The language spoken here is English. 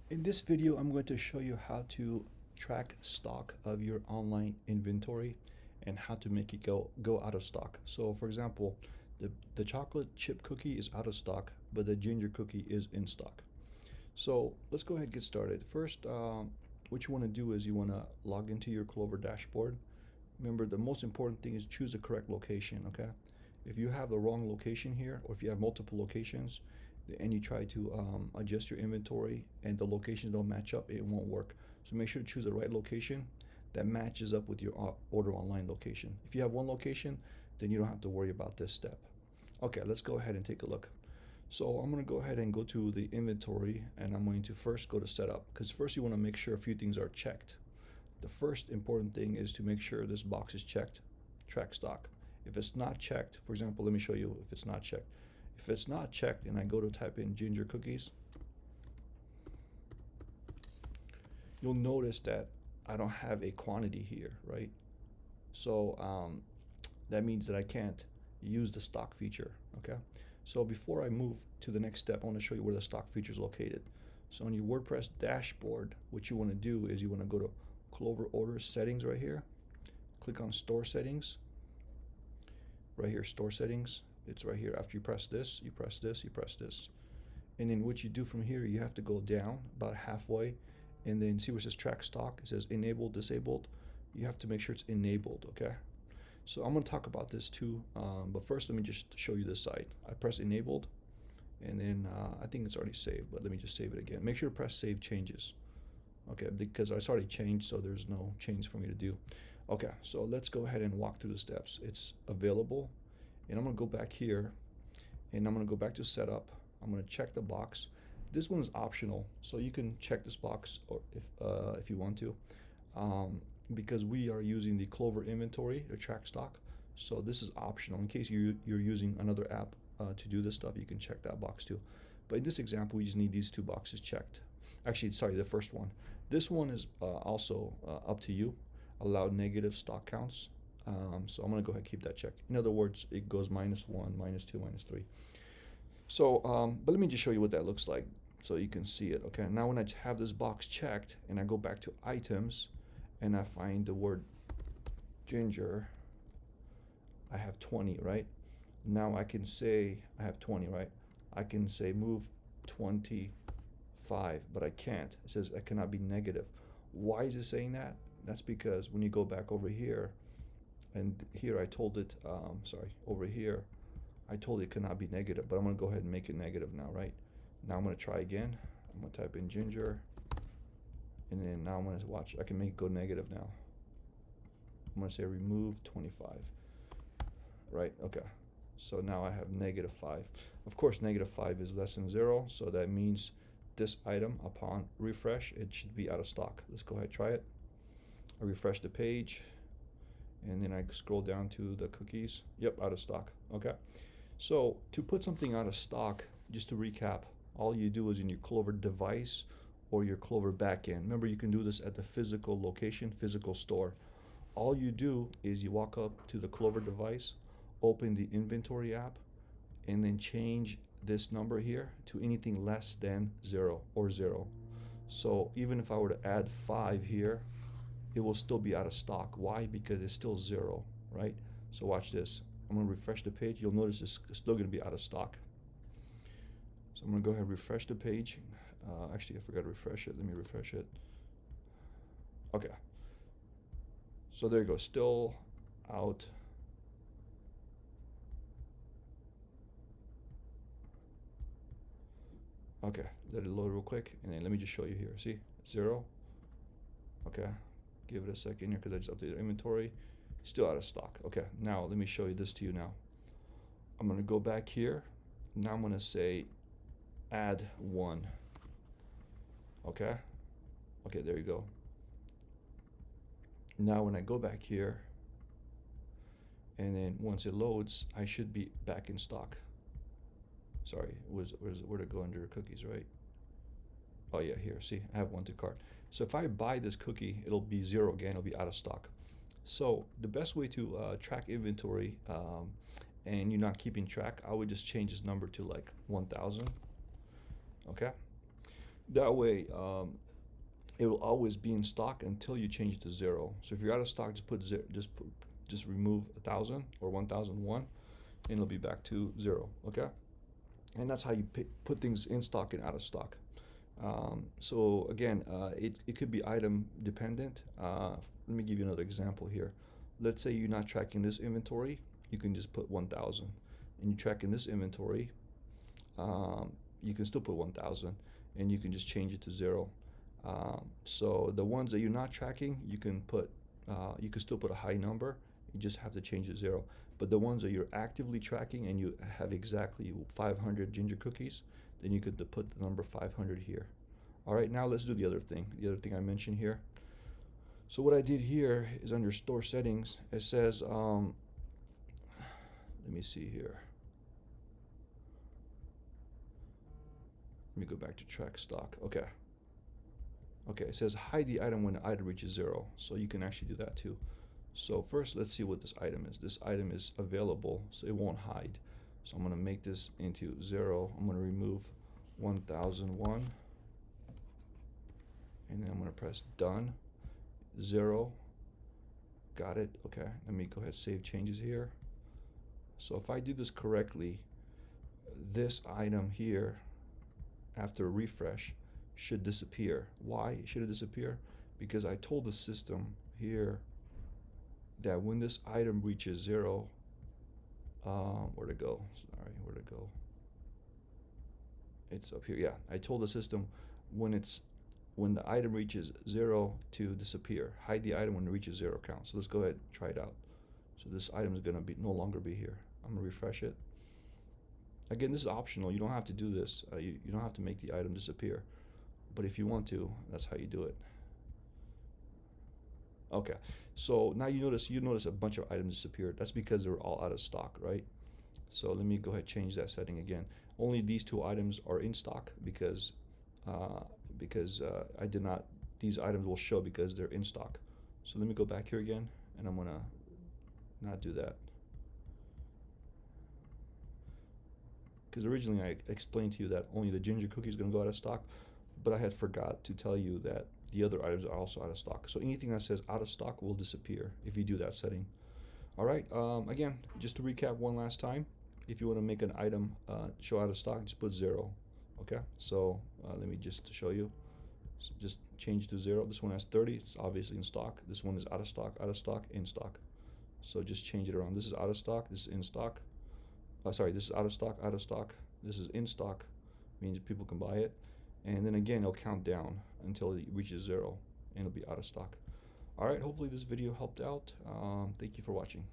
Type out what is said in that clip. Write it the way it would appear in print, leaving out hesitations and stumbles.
In this video, I'm going to show you how to track stock of your online inventory and how to make it go out of stock. So for example, the chocolate chip cookie is out of stock, but the ginger cookie is in stock. So let's go ahead and get started. First, what you want to do is you want to log into your Clover dashboard. Remember, the most important thing is choose the correct location, okay? If you have the wrong location here, or if you have multiple locations, and you try to adjust your inventory and the locations don't match up, it won't work. So make sure to choose the right location that matches up with your order online location. If you have one location, then you don't have to worry about this step. Okay, let's go ahead and take a look. So I'm going to go ahead and go to the inventory, and I'm going to first go to setup, because first you want to make sure a few things are checked. The first important thing is to make sure this box is checked, track stock. If it's not checked, for example, let me show you if it's not checked. If it's not checked and I go to type in ginger cookies, you'll notice that I don't have a quantity here, right? So that means that I can't use the stock feature, okay? So before I move to the next step, I want to show you where the stock feature is located. So on your WordPress dashboard, what you want to do is you want to go to Clover Order Settings right here. Click on Store Settings. Right here, Store Settings. It's right here. After you press this, you press this, you press this. And then what you do from here, you have to go down about halfway, and then see where it says Track Stock. It says Enabled, Disabled. You have to make sure it's enabled, okay? So I'm going to talk about this too, but first let me just show you this side. I press Enabled, and then I think it's already saved, but let me just save it again. Make sure to press Save Changes, okay, because it's already changed, so there's no change for me to do. Okay, so let's go ahead and walk through the steps. It's available, and I'm going to go back here, and I'm going to go back to Setup. I'm going to check the box. This one is optional, so you can check this box or if you want to, because we are using the Clover inventory to track stock. So this is optional. In case you're using another app to do this stuff, you can check that box too. But in this example, we just need these two boxes checked. Actually, sorry, the first one. This one is also up to you. Allow negative stock counts. So I'm going to go ahead and keep that checked. In other words, it goes -1, -2, -3. So, but let me just show you what that looks like so you can see it. Okay, now when I have this box checked and I go back to items and I find the word ginger, I have 20, right? Now I can say I have 20, right? I can say move 25, but I can't. It says I cannot be negative. Why is it saying that? That's because when you go back over here, and here I told it, sorry, over here, I told it cannot be negative, but I'm going to go ahead and make it negative now, right? Now I'm going to try again. I'm going to type in ginger, and then now I'm going to watch. I can make it go negative now. I'm going to say remove 25, right? Okay. So now I have -5. Of course, -5 is less than 0, so that means this item, upon refresh, it should be out of stock. Let's go ahead and try it. I refresh the page, and then I scroll down to the cookies. Yep, out of stock. Okay. So to put something out of stock, just to recap, all you do is in your Clover device or your Clover backend. Remember, you can do this at the physical location, physical store. All you do is you walk up to the Clover device, open the inventory app, and then change this number here to anything less than 0 or 0. So even if I were to add 5 here, it will still be out of stock. Why? Because it's still 0, right? So watch this. I'm going to refresh the page. You'll notice it's still going to be out of stock. So I'm going to go ahead and refresh the page. Actually, I forgot to refresh it. Let me refresh it. Okay. So there you go. Still out. Okay. Let it load real quick. And then let me just show you here. See? 0. Okay. Give it a second here because I just updated inventory. Still out of stock. Okay. Now let me show you this to you now. I'm going to go back here. Now I'm going to say add 1. Okay. Okay, there you go. Now when I go back here, and then once it loads, I should be back in stock. Sorry, where to go under cookies, right? Oh yeah, here, see, I have 1 to cart. So if I buy this cookie, it'll be 0 again, it'll be out of stock. So the best way to track inventory and you're not keeping track, I would just change this number to like 1,000, okay? That way, it will always be in stock until you change it to zero. So if you're out of stock, just remove 1,000 or 1,001, and it'll be back to zero. Okay, and that's how you put things in stock and out of stock. So again, it could be item dependent. Let me give you another example here. Let's say you're not tracking this inventory, you can just put 1,000, and you're tracking this inventory, you can still put 1,000, and you can just change it to zero. So the ones that you're not tracking, you can still put a high number. You just have to change it to zero. But the ones that you're actively tracking and you have exactly 500 ginger cookies, then you could put the number 500 here. All right, now let's do the other thing. The other thing I mentioned here. So what I did here is under store settings, it says, let me see here. Let me go back to track stock. Okay. Okay, it says hide the item when the item reaches zero. So you can actually do that too. So first, let's see what this item is. This item is available, so it won't hide. So I'm gonna make this into zero. I'm gonna remove 1,001. And then I'm gonna press done. Zero. Got it. Okay, let me go ahead and save changes here. So if I do this correctly, this item here, after a refresh, should disappear. Why should it disappear? Because I told the system here that when this item reaches zero, where'd it go? Sorry, where'd it go? It's up here. Yeah, I told the system when the item reaches zero to disappear. Hide the item when it reaches zero count. So let's go ahead and try it out. So this item is gonna no longer be here. I'm gonna refresh it. Again, this is optional. You don't have to do this. You don't have to make the item disappear. But if you want to, that's how you do it. Okay, so now you notice a bunch of items disappeared. That's because they were all out of stock, right? So let me go ahead and change that setting again. Only these two items are in stock because I did not. These items will show because they're in stock. So let me go back here again, and I'm gonna not do that. Because originally I explained to you that only the ginger cookie is going to go out of stock, but I had forgot to tell you that the other items are also out of stock. So anything that says out of stock will disappear if you do that setting. All right, again, just to recap one last time, if you want to make an item show out of stock, just put zero. Okay, so let me just show you. So just change to zero. This one has 30, it's obviously in stock. This one is out of stock, in stock. So just change it around. This is out of stock, this is in stock. Sorry, this is out of stock. This is in stock, means people can buy it. And then again, it'll count down until it reaches zero, and it'll be out of stock. All right, hopefully this video helped out. Thank you for watching.